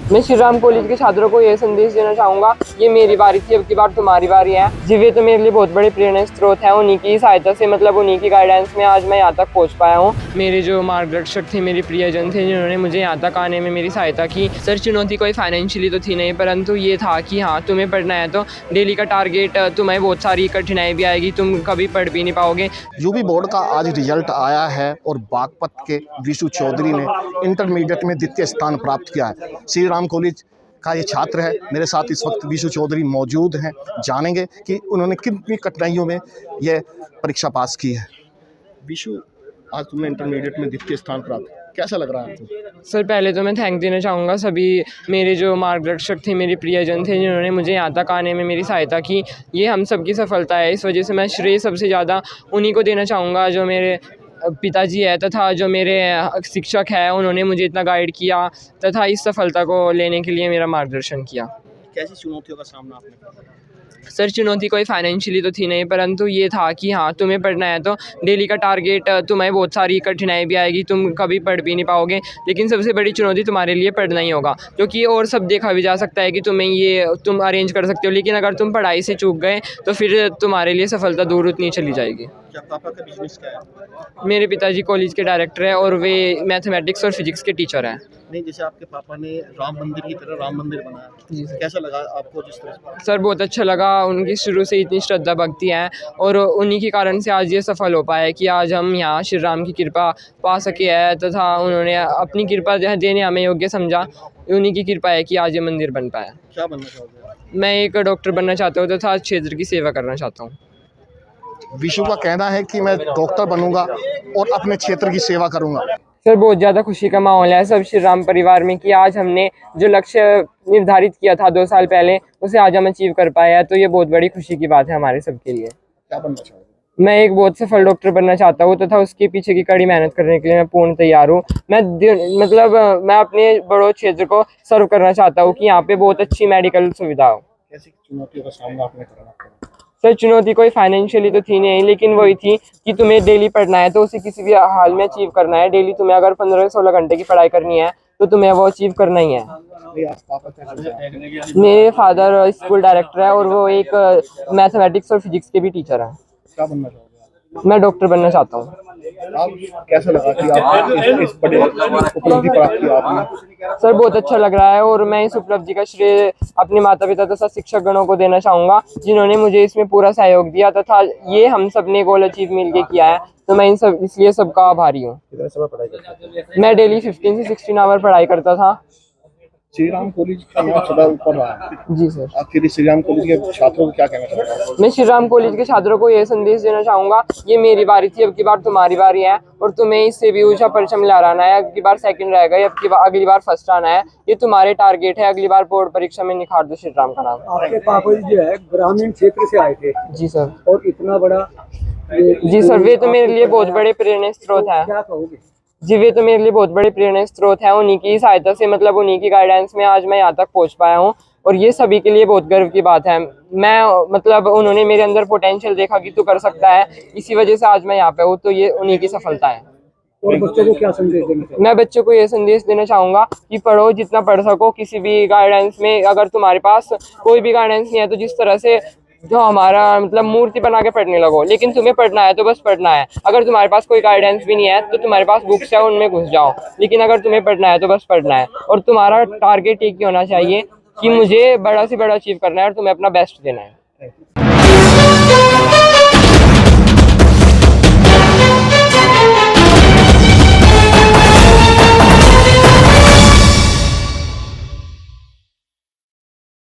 मैं श्री राम कॉलेज के छात्रों को ये संदेश देना चाहूँगा, ये मेरी बारी थी, अब की बार तुम्हारी बारी है। जीवे तो मेरे लिए बहुत बड़े प्रेरणा स्रोत है, उन्हीं की सहायता से मतलब उन्हीं की गाइडेंस में आज मैं यहाँ तक पहुँच पाया हूँ। मेरे जो मार्गदर्शक थे, मेरे प्रियजन थे, जिन्होंने मुझे यहाँ तक आने में मेरी सहायता की। सर, चुनौती कोई फाइनेंशियली तो थी नहीं, परंतु ये था कि हाँ, तुम्हें पढ़ना है तो डेली का टारगेट, तुम्हें बहुत सारी कठिनाई भी आएगी, तुम कभी पढ़ भी नहीं पाओगे। यूपी बोर्ड का आज रिजल्ट आया है और बागपत के विशु चौधरी ने इंटरमीडिएट में द्वितीय स्थान प्राप्त किया है। श्री राम कॉलेज का ये छात्र है। मेरे साथ इस वक्त विशु चौधरी मौजूद हैं। जानेंगे कि उन्होंने कितनी कठिनाइयों में यह परीक्षा पास की है। विशु, आज तुमने इंटरमीडिएट में द्वितीय स्थान प्राप्त, कैसा लग रहा है आपको? सर, पहले तो मैं थैंक देना चाहूँगा सभी मेरे जो मार्गदर्शक थे, मेरे प्रियजन थे, जिन्होंने मुझे यहाँ तक आने में मेरी सहायता की। ये हम सब की सफलता है। इस वजह से मैं श्रेय सबसे ज़्यादा उन्हीं को देना चाहूँगा, जो मेरे पिताजी है तथा जो मेरे शिक्षक है, उन्होंने मुझे इतना गाइड किया तथा इस सफलता को लेने के लिए मेरा मार्गदर्शन किया। कैसी चुनौतियों का सामना आपने किया? सर, चुनौती कोई फाइनेंशियली तो थी नहीं, परंतु ये था कि हाँ, तुम्हें पढ़ना है तो डेली का टारगेट, तुम्हें बहुत सारी कठिनाई भी आएगी, तुम कभी पढ़ भी नहीं पाओगे, लेकिन सबसे बड़ी चुनौती तुम्हारे लिए पढ़ना ही होगा। क्योंकि और सब देखा भी जा सकता है कि तुम अरेंज कर सकते हो, लेकिन अगर तुम पढ़ाई से चूक गए तो फिर तुम्हारे लिए सफलता दूर उतनी चली जाएगी। क्या पापा का बिजनेस क्या है? मेरे पिताजी कॉलेज के डायरेक्टर है और वे मैथमेटिक्स और फिजिक्स के टीचर हैं। नहीं, जैसे आपके पापा ने राम मंदिर की तरह राम मंदिर बनाया, जी सर। कैसा लगा आपको जिस तरह से? सर, बहुत अच्छा लगा। उनकी शुरू से इतनी श्रद्धा भक्ति है और उन्हीं के कारण से आज ये सफल हो पाया है कि आज हम यहाँ श्री राम की कृपा पा सके हैं तथा उन्होंने अपनी कृपा देने हमें योग्य समझा। उन्हीं की कृपा है कि आज ये मंदिर बन पाया। क्या बनना चाहोगे? मैं एक डॉक्टर बनना चाहता हूँ तथा क्षेत्र की सेवा करना चाहता हूँ। विशु का कहना है कि मैं डॉक्टर बनूंगा और अपने क्षेत्र की सेवा करूंगा। सर, बहुत ज़्यादा खुशी का माहौल है सब श्री राम परिवार में कि आज हमने जो लक्ष्य निर्धारित किया था 2 साल पहले, उसे आज हम अचीव कर पाए हैं, तो ये बहुत बड़ी खुशी की बात है हमारे सबके लिए। क्या बनना चाहोगे? मैं एक बहुत सफल डॉक्टर बनना चाहता हूँ तथा उसके पीछे की कड़ी मेहनत करने के लिए मैं पूर्ण तैयार हूँ। मैं अपने बड़ों क्षेत्र को सर्व करना चाहता हूँ कि यहाँ पे बहुत अच्छी मेडिकल सुविधा हो। कैसी चुनौतियों का सामना आपने करना पड़ा? सर, चुनौती कोई फाइनेंशियली तो थी नहीं, लेकिन वही थी कि तुम्हें डेली पढ़ना है तो उसे किसी भी हाल में अचीव करना है। डेली तुम्हें अगर 15-16 घंटे की पढ़ाई करनी है तो तुम्हें वो अचीव करना ही है। मेरे फादर स्कूल डायरेक्टर है और वो एक मैथमेटिक्स और फिजिक्स के भी टीचर हैं। क्या बनना चाहोगे? मैं डॉक्टर बनना चाहता हूँ। आप कैसा लगा कि आप इस बड़े उपलब्धि प्राप्त की आपने? सर, बहुत अच्छा लग रहा है और मैं इस उपलब्धि का श्रेय अपने माता पिता तथा शिक्षक गणों को देना चाहूँगा, जिन्होंने मुझे इसमें पूरा सहयोग दिया तथा ये हम सब ने गोल अचीव मिलके किया है, तो मैं इसलिए सबका आभारी हूँ। कितने समय पढ़ाई करते हैं? मैं डेली 15 से 16 आवर पढ़ाई करता था। श्री राम कॉलेज का नाम सदा ऊपर रहा है। जी सर। आखिर श्री राम कॉलेज के छात्रों को क्या कहना चाहते हैं? मैं श्री राम कॉलेज के छात्रों को ये संदेश देना चाहूँगा, ये मेरी बारी थी, अब की बार तुम्हारी बारी है और तुम्हें इससे भी ऊंचा परचम लहराना है। अब की बार सेकंड रह गए, अगली बार फर्स्ट आना है। ये तुम्हारे टारगेट है। अगली बार बोर्ड परीक्षा में निखार दो श्री राम का नाम। आपके पापा जी जो है ग्रामीण क्षेत्र से आए थे। जी सर। और इतना बड़ा जी सर, वे तो मेरे लिए बहुत बड़े प्रेरणा स्रोत है। क्या कहोगे? जी, वे तो मेरे लिए बहुत बड़े प्रेरणा स्रोत है। उन्हीं की सहायता से मतलब उन्हीं की गाइडेंस में आज मैं यहाँ तक पहुँच पाया हूँ और ये सभी के लिए बहुत गर्व की बात है। उन्होंने मेरे अंदर पोटेंशियल देखा कि तू कर सकता है, इसी वजह से आज मैं यहाँ पे हूँ, तो ये उन्हीं की सफलता है। और बच्चों को क्या संदेश देना चाहिए? मैं बच्चों को ये संदेश देना चाहूँगा कि पढ़ो, जितना पढ़ सको। किसी भी गाइडेंस में अगर तुम्हारे पास कोई भी गाइडेंस नहीं है तो जिस तरह से जो हमारा मूर्ति बना के पढ़ने लगो, लेकिन तुम्हें पढ़ना है तो बस पढ़ना है। अगर तुम्हारे पास कोई गाइडेंस भी नहीं है तो तुम्हारे पास बुक्स है, उनमें घुस जाओ, लेकिन अगर तुम्हें पढ़ना है तो बस पढ़ना है। और तुम्हारा टारगेट एक ही होना चाहिए कि मुझे बड़ा से बड़ा अचीव करना है और तुम्हें अपना बेस्ट देना है।